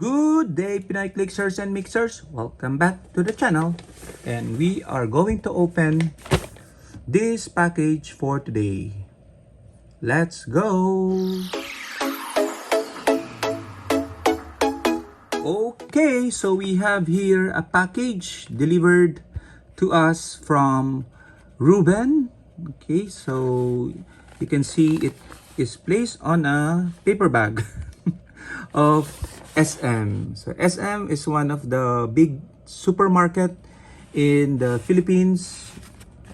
Good day, Pinoy Clicksers and Mixers. Welcome back to the channel. And we are going to open this package for today. Let's go! Okay, so we have here a package delivered to us from Ruben. Okay, so you can see it is placed on a paper bag of SM. So SM is one of the big supermarket in the Philippines.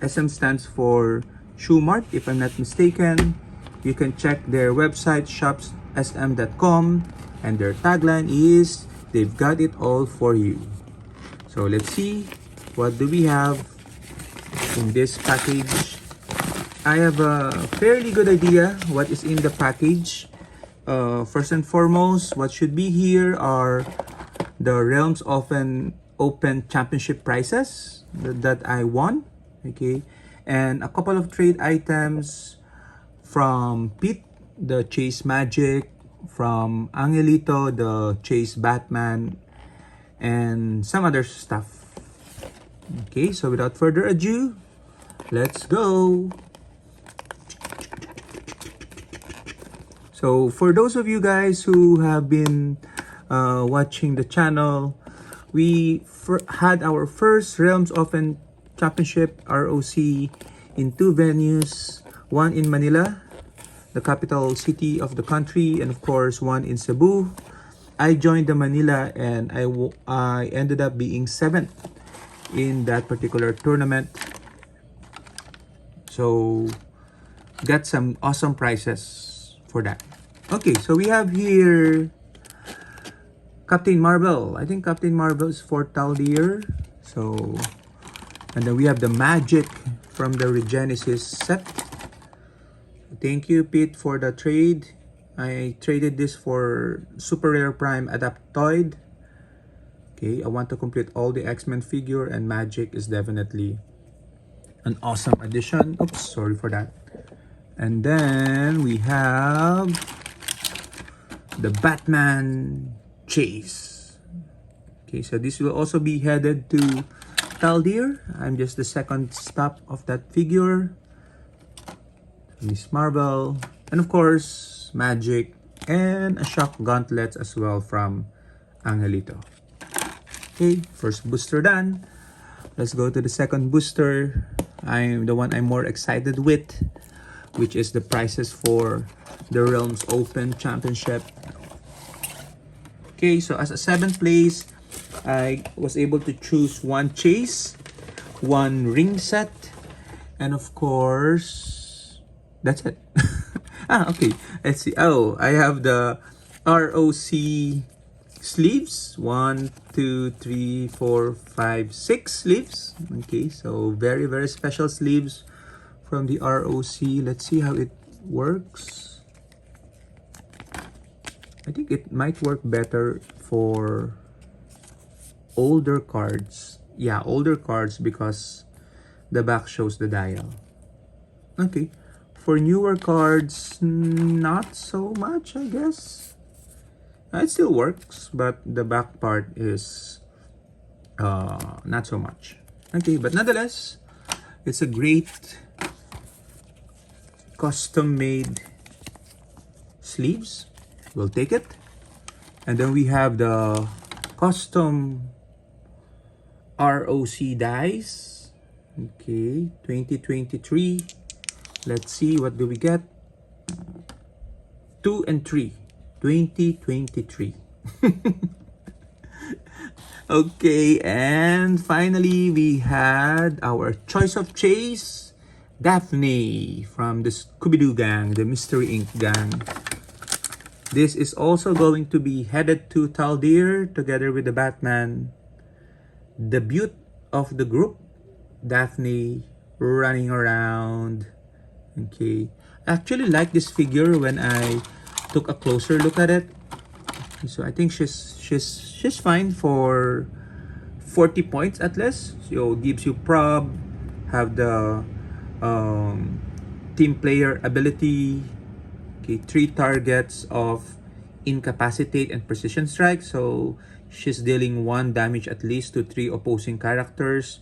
SM stands for Shoe Mart, if I'm not mistaken. You can check their website, shopssm.com, and their tagline is, "They've got it all for you." So let's see, what do we have in this package? I have a fairly good idea what is in the package. First and foremost, what should be here are the Realms Open Championship prizes that I won. Okay, and a couple of trade items from Pete, the Chase Magic, from Angelito, the Chase Batman, and some other stuff. Okay, so without further ado, let's go. So for those of you guys who have been watching the channel, we had our first Realms Open Championship ROC in two venues, one in Manila, the capital city of the country, and of course one in Cebu. I joined the Manila and I ended up being 7th in that particular tournament. So got some awesome prizes for that. Okay, so we have here Captain Marvel. I think Captain Marvel is for Taldir. So, and then we have the Magic from the Regenesis set. Thank you, Pete, for the trade. I traded this for Super Rare Prime Adaptoid. Okay, I want to complete all the X-Men figure, and Magic is definitely an awesome addition. Oops, sorry for that. And then we have the Batman Chase. Okay, so this will also be headed to Taldir. I'm just the second stop of that figure. Miss Marvel, and of course Magic, and a Shock Gauntlet as well from Angelito. Okay, first booster done. Let's go to the second booster. I'm the one I'm more excited with, which is the prizes for the Realms Open Championship. Okay, so as a 7th place, I was able to choose one Chase, one ring set, and of course, that's it. Okay, let's see. Oh, I have the ROC sleeves. 1, 2, 3, 4, 5, 6 sleeves. Okay, so very, very special sleeves from the ROC. Let's see how it works. I think it might work better for older cards. Yeah, older cards, because the back shows the dial. Okay, for newer cards, not so much, I guess. It still works, but the back part is not so much. Okay, but nonetheless, it's a great custom-made sleeves. We'll take it. And then we have the custom ROC dice. Okay, 2023. Let's see, what do we get? 2 and 3. 2023. Okay, and finally we had our choice of Chase, Daphne from the Scooby-Doo gang, the Mystery Inc. gang. This is also going to be headed to Taldir together with the Batman. Debut of the group, Daphne running around. Okay, I actually like this figure when I took a closer look at it. So I think she's fine for 40 points at least. So gives you prob, have the team player ability. Okay, 3 targets of incapacitate and precision strike. So she's dealing 1 damage at least to 3 opposing characters.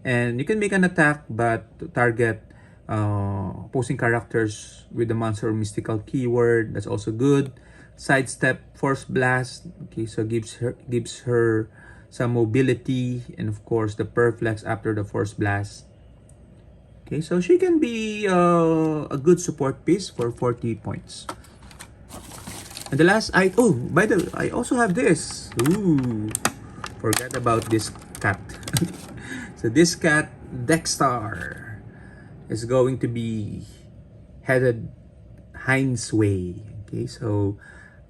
And you can make an attack but target opposing characters with the monster or mystical keyword. That's also good. Sidestep, force blast. Okay, so gives her some mobility, and of course the perflex after the force blast. Okay, so she can be a good support piece for 40 points. And the last oh, by the way, I also have this. Ooh, forgot about this cat. So this cat, Dexter, is going to be headed Heinz way. Okay, so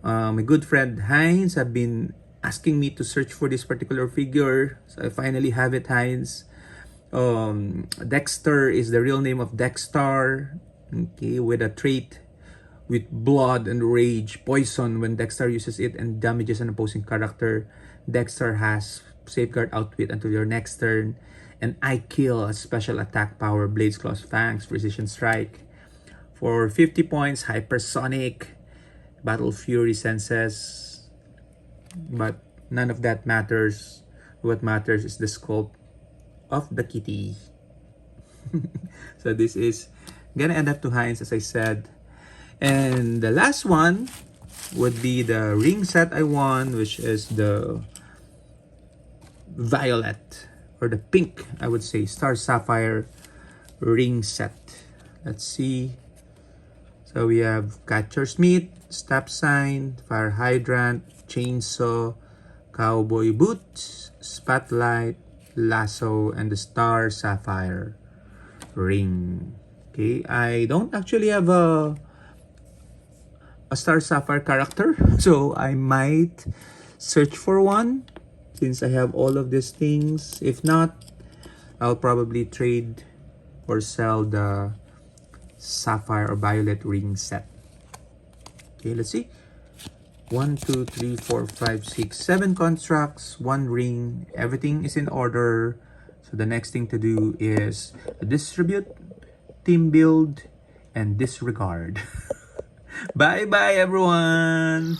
my good friend Heinz have been asking me to search for this particular figure. So I finally have it, Heinz. Dexter is the real name of Dexter. Okay, with a trait with blood and rage, poison. When Dexter uses it and damages an opposing character, Dexter has safeguard outwit until your next turn. And I kill a special attack power, Blades, Claws, Fangs, Precision Strike. For 50 points, Hypersonic, Battle Fury Senses. But none of that matters. What matters is the sculpt of the kitty. So this is gonna end up to Heinz, as I said. And the last one would be the ring set I won, which is the violet, or the pink, I would say, Star Sapphire ring set. Let's see. So we have Catcher's Mitt, Stop Sign, Fire Hydrant, Chainsaw, Cowboy Boots, Spotlight, Lasso, and the Star Sapphire ring. Okay, I don't actually have a Star Sapphire character, so I might search for one since I have all of these things. If not, I'll probably trade or sell the Sapphire or Violet ring set. Okay, let's see. 1, 2, 3, 4, 5, 6, 7 constructs, 1 ring. Everything is in order. So the next thing to do is distribute, team build, and disregard. Bye bye, everyone.